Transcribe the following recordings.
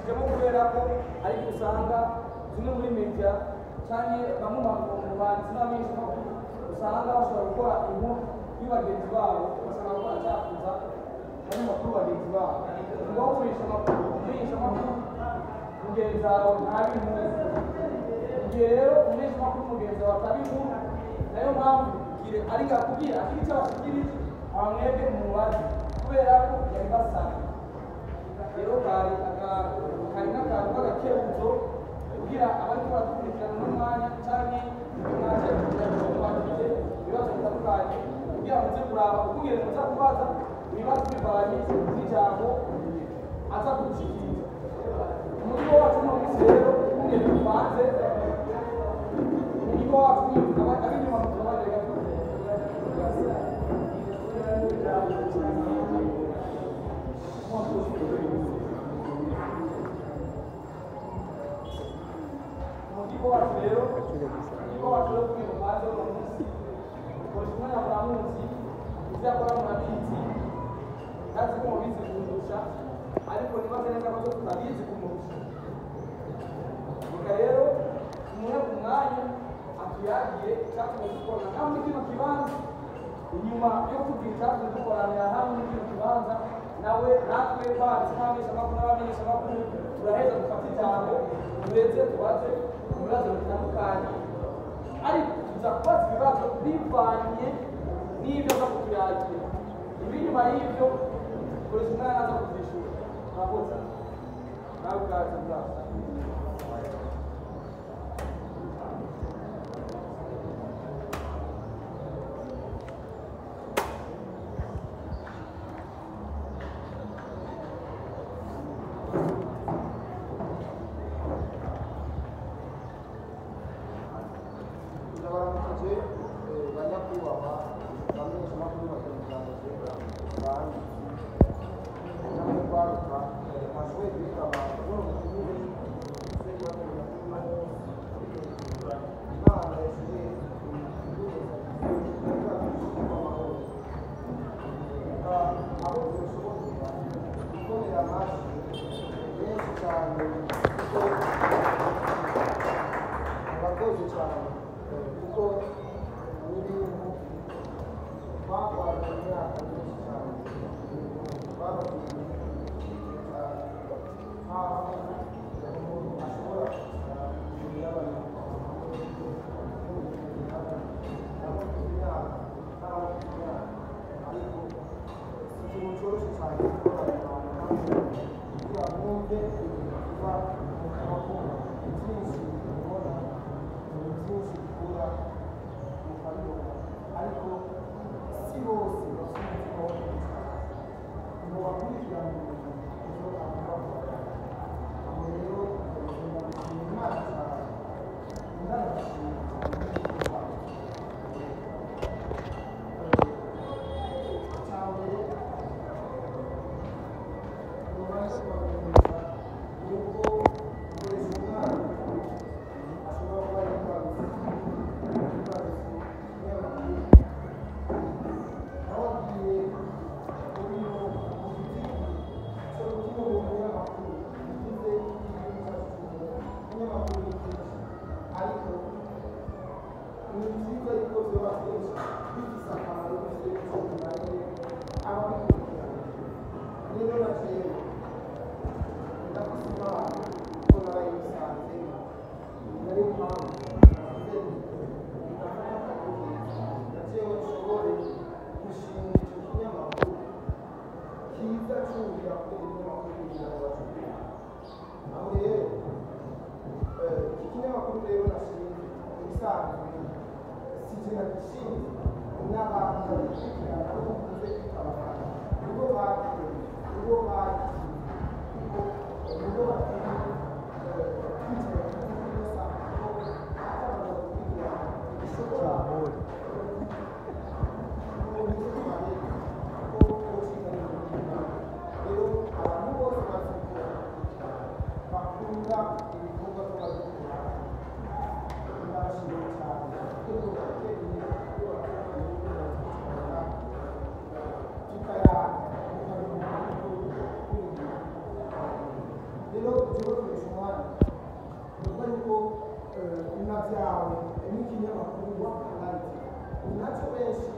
babishizemo kubera ko ariko usanga zimwe muri media cyane bamwe mu banditsi n'abamenyeshamakuru usanga bashobora gukora inkuru y'abagenzi babo ugasanga bakora cyakuza muri makuru bagenzi babo ngo umumenyeshamakuru mugenzi wawe ntabe inkuru igihe rero umumenyeshamakuru mugenzi wawe ataba inkuru nayo mpamvu ariko akubwira akiri icyo bakubwira abamwebwe umubazi kubera ko yari basanga rero kari n'akantu k'agakebuzo kugira abari baradukurikirana n'umwanya cyangwa mwaje kugira ngo mubafite ibibazo bitandukanye kugira ngo muze kuraba ukugere muza kubaza ibibazo bivanye n'ijambo aza kudushyikiriza umutwe wacu no munsi rero ukugere tubanze umutwe wacu ab'inyuma mutubane gato umutwe wacu rero kumwe mu mazi wo mu munsi ukoresha umwanya buri munsi ibyo akora murabizi ntazi ko mubizi kumurusha ariko nibaze neza ko tutabizi kumurusha reka rero umwe ku mwanya atuyagire icyatumye dukorana nawe muri kino kibanza inyuma yo kugira icyatumye dukoranira hamwe muri kino kibanza nawe natwe banditsi n'abamenyeshamakuru n'abamenyeshamakuru turaheza dufata ijambo turetse tubaze ibibazo bitandukanye ariko tuza kubaza ibibazo bivanye n'ibyo aza kutuyagira ibi nyuma y'ibyo koresha umwanya aza kuzishura murakoze nawe ubwacu bwacu benshi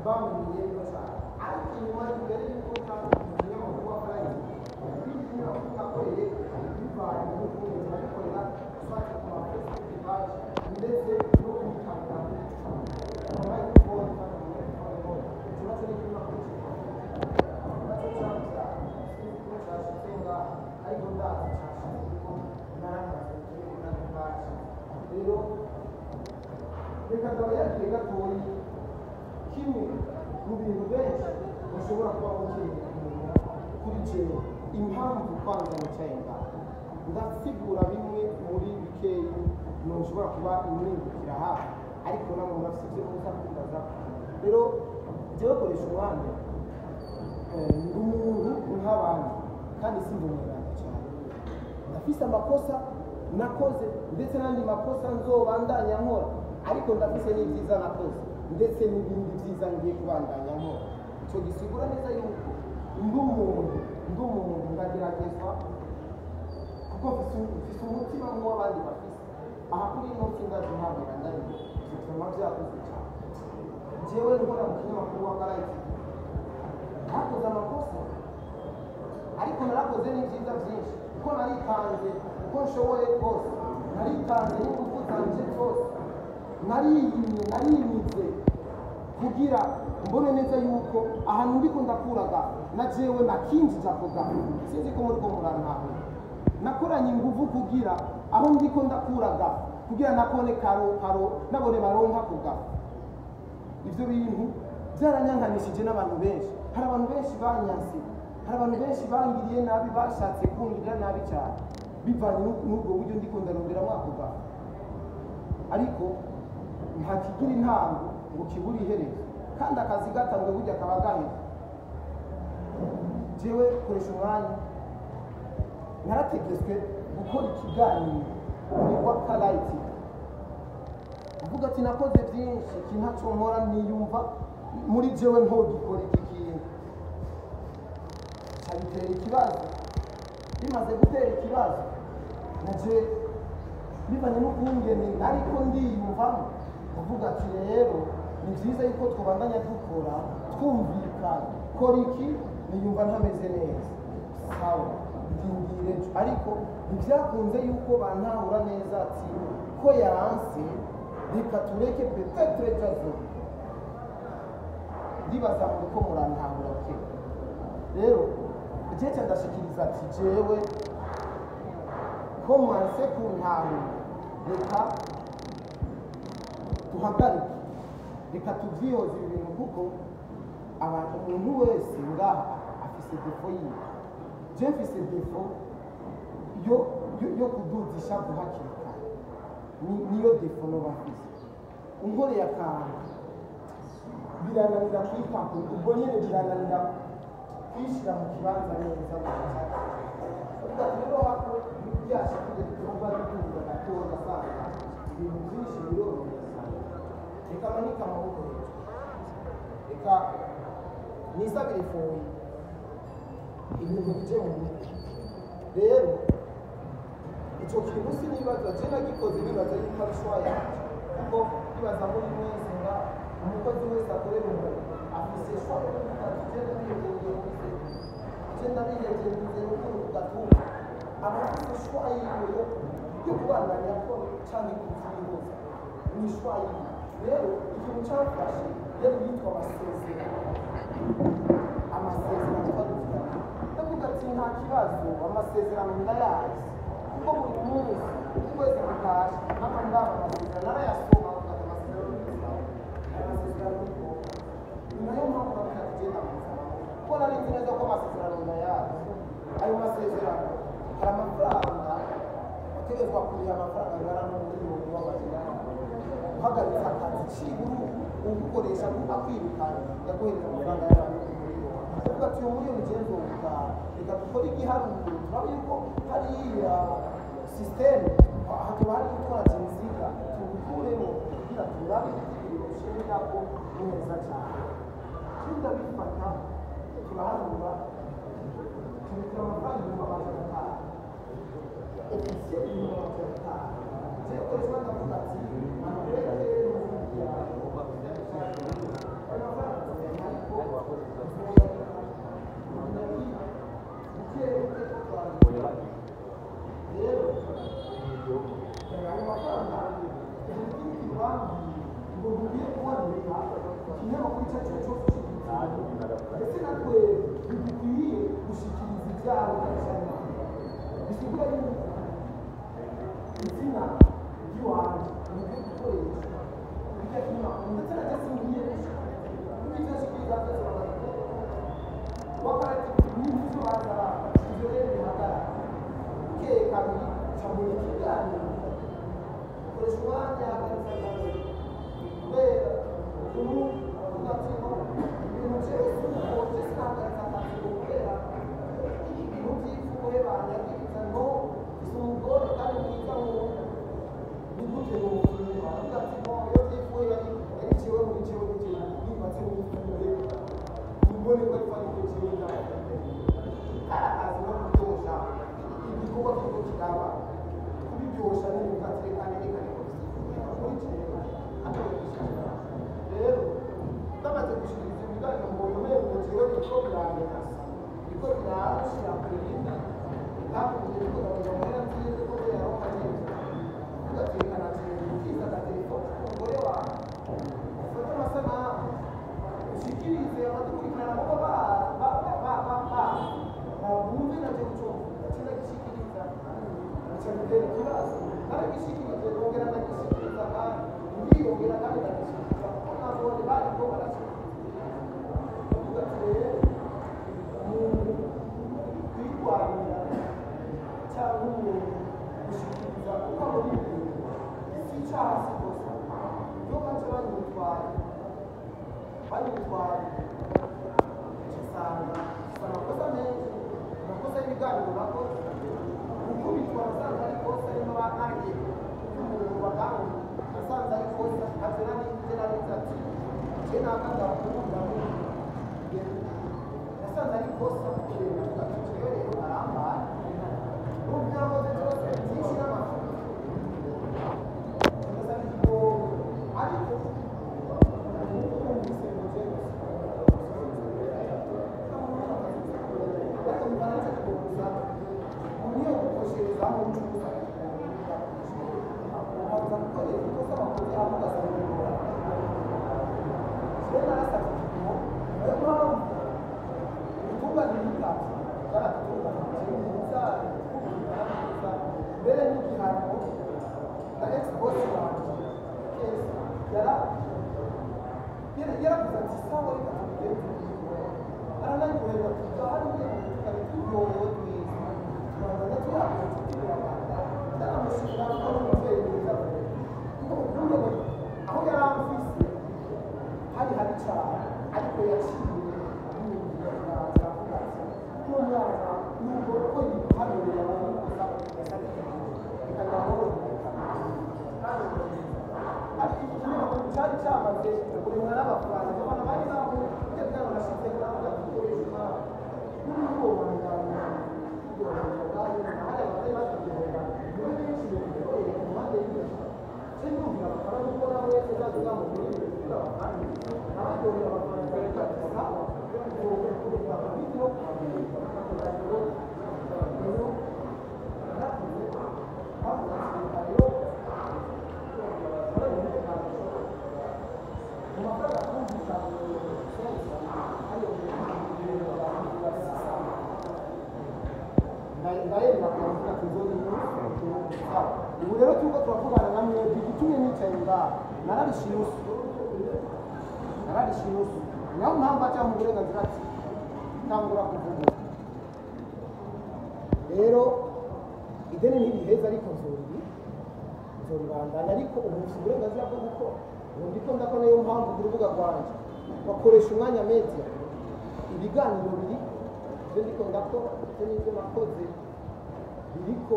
bamenye neza cyane ariko inyuma imbere y'uko umunyamakuru wa Prime bigira akoreye bivanye n'ukuntu babikorera usanga ku ma Facebook page ndetse no kubitanga microphone ikibazo ni kimwe ariko ndazi cyane kuko naramaze rero reka ndabayagiye gatoyi kimwe mu bintu benshi bashobora kuba bakeneye kumenya kuri jewe impamvu kwanza nicaye ngaha ndasigura bimwe muri bikeyi ntushobora kuba imwungukira hafi ariko namwe murafite ibyo muza kwibaza rero jewe koresha umwanya ndi umuntu nk'abandi kandi si ndumurana cyane ndafise amakosa nakoze ndetse n'andi makosa nzobandanya nkora ariko ndafise n'ibyiza nakoze ndetse n'ibindi byiza ngiye kubandanya nkora icyo gisigura neza yuko ndi umuntu ndageragezwa kuko mfise umutima nk'uw'abandi bafise aha kuri ino tsinda zihabera ndari bituma byakoze cyane jewe nkora mu kinyamakuru wa Prime nakoze amakosa ariko narakoze n'ibyiza byinshi kuko naritanze uko nshoboye kose naritanze n'ingufu zanje zose nariyimitse kugira mbone neza yuko ahantu ndiko ndakuraga na jewe nakinjije ako gafu sinzi ko muri ko murantaho nakoranye ingufu kugira aho ndiko ndakuraga kugira nakone karo nabone baronka ako gafu ivyo bintu byaranyankanishije n'abantu benshi hari abantu benshi banyanse hari abantu benshi bangiriye nabi bashatse kungirira nabi cyane bivanye n'ubwo buryo ndiko ndarondera mwako gafu ariko nta kigira intango ngo kibura iherezo kandi akazi gatangwe burya kaba gaheze jewe koresha umwanya narategetswe gukora ikiganiro muri Wakarayiti avuga ati nakoze byinshi kintaco nkora niyumva muri jewe ntogikora iki kintu cyabitera ikibazo bimaze gutera ikibazo naje bivanye n'ukungene ariko ndiyumvamo kuvuga ati rero ni byiza yuko twabandanya dukora twumvikana kora iki niyumva ntameze neza sawa ndingire ariko ntibyakunze yuko bantahura neza ati ko yanse reka tureke peut-être jazo ndibaza ko murantahura ke rero jeje ndashikiriza ati jewe ko mwanse kuntahura reka tuhagarike reka tuvyihoze ibintu kuko abantu umuntu wese ngaha afise defo yiwe je mfise defo yo kududisha guhakira kare niyo defo no bafise unkoreye akantu birananira kwipaka ubwo nyene birananira kwishira mu kibanza neza uvuga ati rero hako byasha kuba bitunga gatoya gasanga ibintu byinshi birorohereza reka manika amaboko hejuru reka nisabire ifuyi ibintu bije mu mutwe rero icyo kintu sinibaza je nagikoze nibaza yuko ari shwa yanjye kuko nibaza muri mwese nga umukozi wese akorera umuntu afise shwa yo kuvuga ati je ndabiyegeje n'ukuntu tugatunga abafise shwa yiwe yo kubandanya ko cyane kuzihuza ni shwa yiwe rero ikintu cyafashe yari yitwa amasezerano twavuga ndavuga ati nta kibazo amasezerano ndayazi kuko buri munsi ukwezi gutaje n'amandaba amasezerano narayasoma ugata amasezerano niko ni nayo mpamvu bavuga ati genda muzana kuko nari nzi neza ko amasezerano ndayazi ayo masezerano hari amafaranga ategetswa kuriha amafaranga angana n'umuriyoni w'amadolari uhagaritse akazi ciburu ugukoresha akwirukanye yaguhereza amafaranga y'abantu uvuga ati uyu muri mugenzi w'ubutaha reka dukore igiharuro turabona yuko hariya sisiteme hakaba hari gutwara kinziga tubikuremo kugira turabe ibintu nako neza cyane ndabifata turahanura tubikira amafaranga ibihumbi amajana atanu ofisiye ibihumbi amajana atanu jewe koresha ndavuga ati amafaranga ikinyamakuru icyo ari cyo cyose ndetse natwe ntidukwiye gushikiriza ibyabo by'abashaka bisigura yuko izina ry'iwanjye ni ryo gukoresha ibyo kinyamakuru ndetse na jesi ngiye ibyo shikiriza byose wakarati n'ibyo bazara ibyo rero bihagarara ke kabiri cyangwa ikiganiro ukoresha umwanya hagati kubera ubu ugatuma ibintu byose ukoze sinagaza akazi kubera ibintu by'ifuhe banyagiriza ngo umugore kandi mwiza ngo nigute ngo ufunga ugatuma iyo by'ifuhe yariciwe muri cyo n'igihe nibatse mu ifuhe umugore ko ari cyo kintu karakazi no kuryosha igikorwa cy'uko kiraba kubiryosha ni ubukatire kandi rero bamaze gushikiriza ibiganiro ngo ukomeye ngo kiwe niko birangira niko birashira kurinda hakurya niko gahunda nziza ko yaro kagenda ugatekana cyane cyiza gaterefone umugore wawe ufata amasanamu ushikirize abadukurikirana kuko bumve nacyo gucunga kina gishikiriza cyane ikibazo naragishikiriza kongera nagishikiriza kandi ndiyongera kandi nagishikiriza kuko ntabwo bari ko barashikiriza kuvuga ati rero umuntu kwirwanira cyangwa umuntu gushikiriza kuko muri ibintu si icyaha si kosa iyo baje banyitwaye usanga amakosa menshi amakosa y'ibiganiro nakoze gukubitwa nasanze ari kosa rino banangiye umuntu baganga nasanze ari kosa azira n'inzira n'inzati je nakanda kumunda nasanze ari kosa rero rero arambaye n'ubwo yakoze cyose byinshi n'amafuta ariko ubu rero tuko turavugana namwe igitumye nicaye ngaha nararishinusu niyo mpamvu aca mu burenganzira ati ntangura kuvuga rero ideni ntiriheza ariko nzoribandanya ariko ubu mfite uburenganzira bwo gukora ubu ndiko ndakora niyo mpamvu ku rubuga rwanjye bakoresha umwanya media ibiganiro biri ibyo ndiko ndakora ibyo n'ibyo nakoze biriko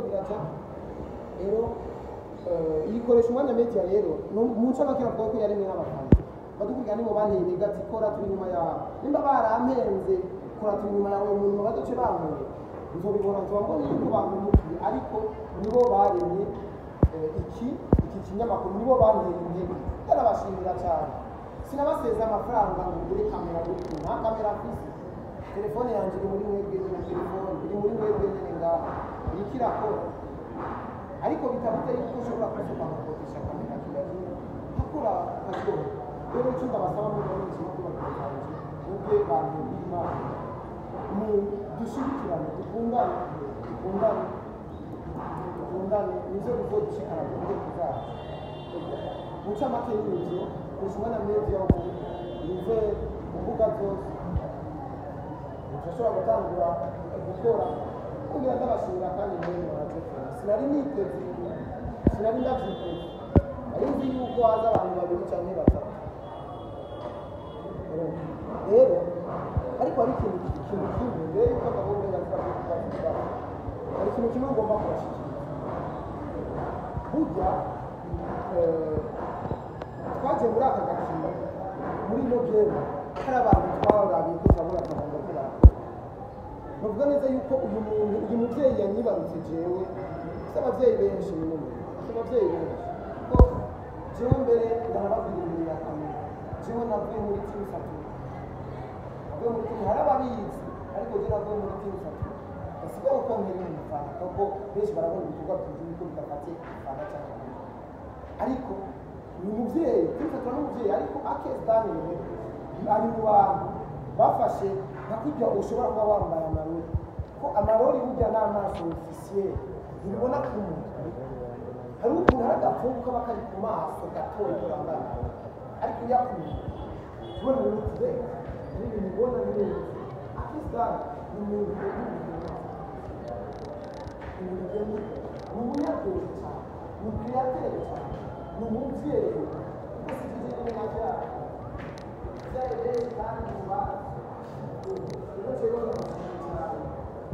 biraca rero ikoresha umwanya media rero mu nce bakira ko yaremwe n'abafana badukurikirana nibo banteye negati kora turi nyuma yawe nimba barampenze kora turi nyuma yawe mu nyuma baduce bamwe nzobibona nzobona yuko bamumukiye ariko nibo baremye iki kinyamakuru nibo banteye intege yarabashimira cyane sinabaseza amafaranga ngo ngure kamera gutyo nta kamera mfise telefone yanjye iri muri mwebwe na telefone iri muri mwebwe nyine ngaha iriko irakora ariko bitavuze yuko ushobora kuzuba nkakodesha kamera kibazo hakora akaryohe rero icyo ndabasaba muri ubu buzima bw'abaturage mwebwe bantu b'imana dushyigikirane dukundane nizo bizo dushikana mu buryo bwacu muca make y'ibyo kurusha na mezi yo bive mu mbuga zose turashobora gutangura gukora kugira ndabashimira kandi mwene muratekana sinari niteze sinari ndabyiteze ari nzi yuko haza abantu babiri cyangwa batatu rero ariko hari ikintu kimwe mbere yuko ndabona uburenganzira bwo kubavuga hari ikintu kimwe ngomba kubashyikiriza burya twagiye muri aka gakino muri ino gemu hari abantu twabarabiye ko turabona akabanga k'abantu bavuga neza yuko uyu mubyeyi yanyibarutse jewe ufite ababyeyi benshi nyine ufite ababyeyi benshi kuko jewe mbere ndanababwira imbere ya kamera jewe navuye muri timu satu navuye muri timu hari ababizi ariko jewe navuye muri timu satu asigaye uko nkiri mu mufana kuko benshi barabona ibikorwa tuzi yuko bidafatiye ku mufana cyangwa ariko uyu mubyeyi timu satu n'umubyeyi ariko akezi daniel ari mu bantu bafashe nka kurya ushobora kuba wambaye amarori ko amarori burya n'amaso ofisiye ntibibona ku muntu hari ukuntu hari agapfuko kaba kari ku maso gatoya kurangana ariko uyakuye ubona ibintu tubega n'ibintu ubona neza akizana ni umuntu ni umunyabwenge cyane ni ukiriyatere cyane ni umubyeyi wese tuzi ko yabyara byari benshi kandi mu bantu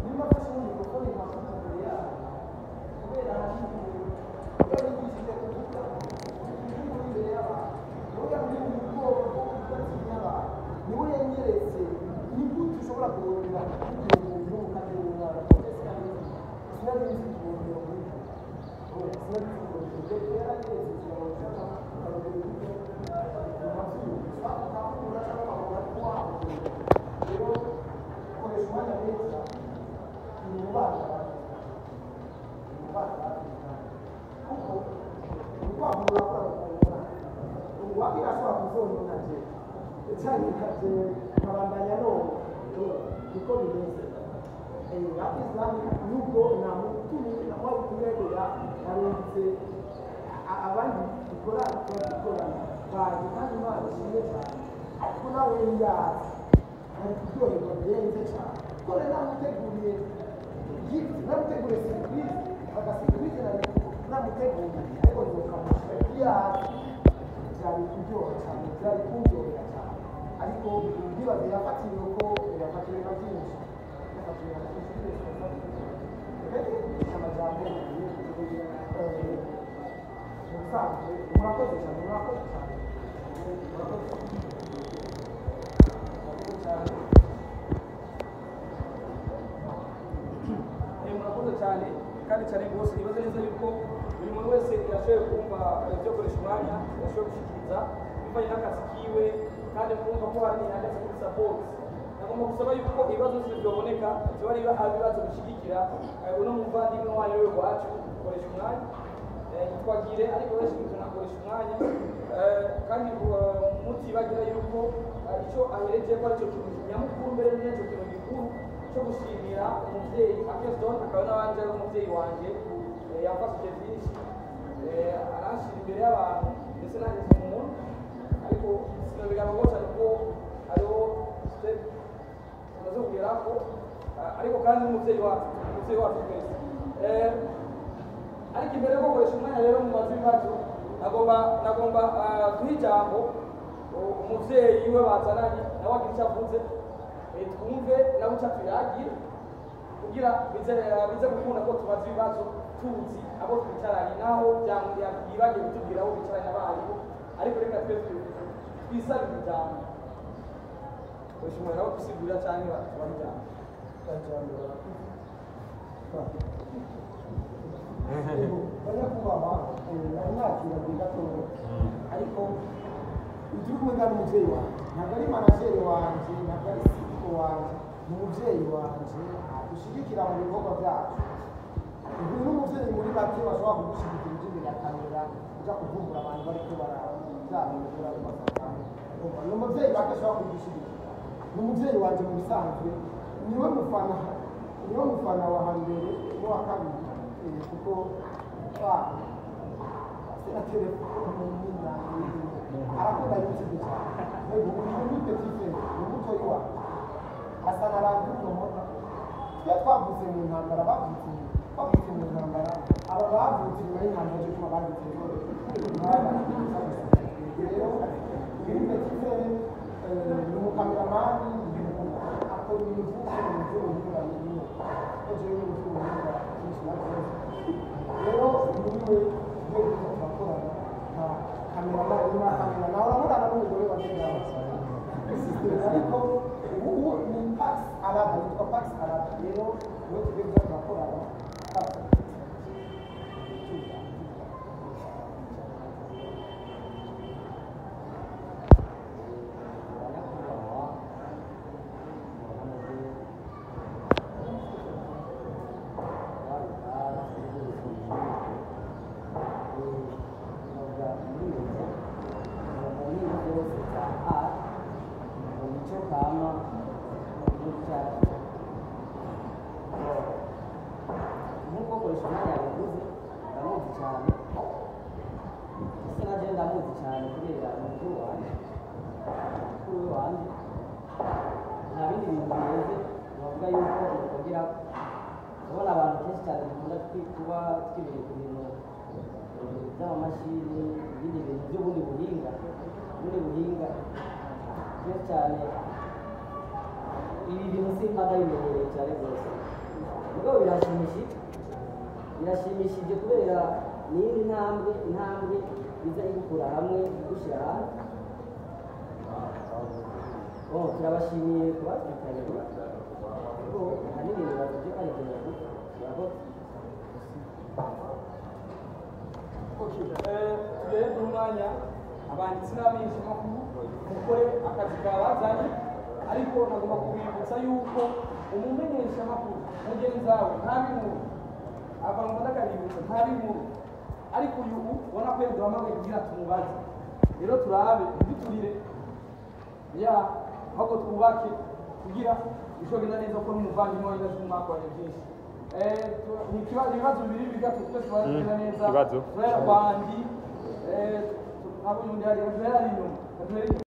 niba afashe n'imikorere y'amafoto imbere yabo kubera hari yigishije kuvuga imbere y'abantu wowe yambaye ubwoba bwo kudatinya abantu niwe yanyeretse ni gute ushobora kurondera kugira ngo ugire umukate w'umwana sinari nzi kurondera muri sinari nzi kurondera rero yaranyeretse ikiraro ushaka ukarondera ibiryo mu mazuru ushaka ukamubura cyangwa ukabona ko wahabona rero ukoresha umwanya mwiza ni mu bana kuko urupapuro rurakora rukabona uwabwira ashobora kuzonona je cyane nkaje nkabandanya niko bimeze akizani nubwo namutumi namwabutumegera narungitse abandi dukorana baje kandi imana ishimwe cyane ariko nawe yazi ari kuryoherwa birenze cyane kore namuteguriye gift namuteguriye serivisi agaserivisi namuteguriye ariko nzokamushyira yazi byari kuryoha cyane byari kuryohera cyane ariko ndibaze yafatiriwe ko yafatiriwe na byinshi yafatiriwe na byinshi amajambo musanzwe murakoze cyane murakoze cyane murakoze cyane kandi cyane rwose nibaze neza yuko buri muntu wese yashoboye kumva ibyo akoresha umwanya yashoboye gushyikiriza bivanye n'akazi kiwe kandi kumva ko hari n'ihagaze kuri sapoti nagomba gusaba yuko ibibazo byose byaboneka biba ari ibibazo bishyigikira uno muvandimwe wanyu we wacu ukoresha umwanya twagire ariko benshi tunakoresha umwanya kandi mutibagira yuko icyo ahereje ko aricyo kintu nyamukuru mbere n'icyo kintu gikuru cyo gushimira umubyeyi Akezdon akaba n'abandi ari umubyeyi wanjye yafashije byinshi arashira imbere y'abantu ndetse nanjye si umuntu ariko sinabigamba cyane ko hariho step tumaze kugeraho ariko kandi n'umubyeyi wacu twese ariko imbere yo gukoresha umwanya rero mu mazu yacu nagomba duha ijambo umubyeyi we bazananye nawe agira icyo avuze twumve nawe icyo tuyagira kugira bize gukunda ko tubaza ibibazo tuzi abo twicaranye naho yibagiye kutubwira aho bicaranye abarimu ariko reka twe twisabire ijambo koresha umwanya wo gusigurira cyangwa tubaha ijambo banyakubahwa nari nakira buri gatoya ariko turi kumwe n'umubyeyi wanjye ntabwo ari manajeri wanjye ntabwo ari siko wanjye ni umubyeyi wanjye dushyigikira mu bikorwa byacu uyu ni umubyeyi muri make bashobora kugushyigikira iby'imbere ya kamera ujya kuvumbura abantu bari kubaraba byabo bikora basanga ni umubyeyi badashobora kwigishiriza ni umubyeyi wanjye mu bisanzwe niwe mufana wa hambere n'uwa kabiri kuko na telefone nyina arakunda YouTube cyane ni petit frère ni mutoyi wa asa na rangi n'umona twe twavutse mu ntambara bavutse mu ntambara aba bavutse nyuma y'intambara cyo kuma bavutse rero ni petit frère ni umukameramani akora ibintu byinshi mu byo binyuranye ko jewe mu byo binyuranye byinshi rero niwe turakorana nka kameramani nawe urabona n'umugore wa neza ariko ubu ni Pax Araba yitwa Pax Araba rero niwe tugenda turakorana ubona abantu kenshi cyane dukunda kuba twibere ku bintu by'amamashini ibindi bintu by'ubundi buhinga kenshi cyane ibi bintu simbaga bimenyereye cyane rwose ubwo birashimishije kubera n'indi intambwe iza igukura hamwe igushyira hamwe turabashimiye kubatwitabira kuko ahanini ibibazo byo kandi tugere ku mwanya abanditsi n'abamenyeshamakuru mukore akazi kabazanye ariko nagomba kubibutsa yuko umumenyeshamakuru mugenzi wawe ntabi nkuru ava ngo ndakabibutsa ntabi nkuru ariko uyu ubona ko yaduhamagaye kugira tumubaze rero turabe ntiduturire ahubwo twubake kugira bishobora neza ko n'umuvandimwe wa Yesu mwakoranye byinshi ibibazo bibiri bigatatu twese tubazana neza turera kwandi abo yundi ari inyuma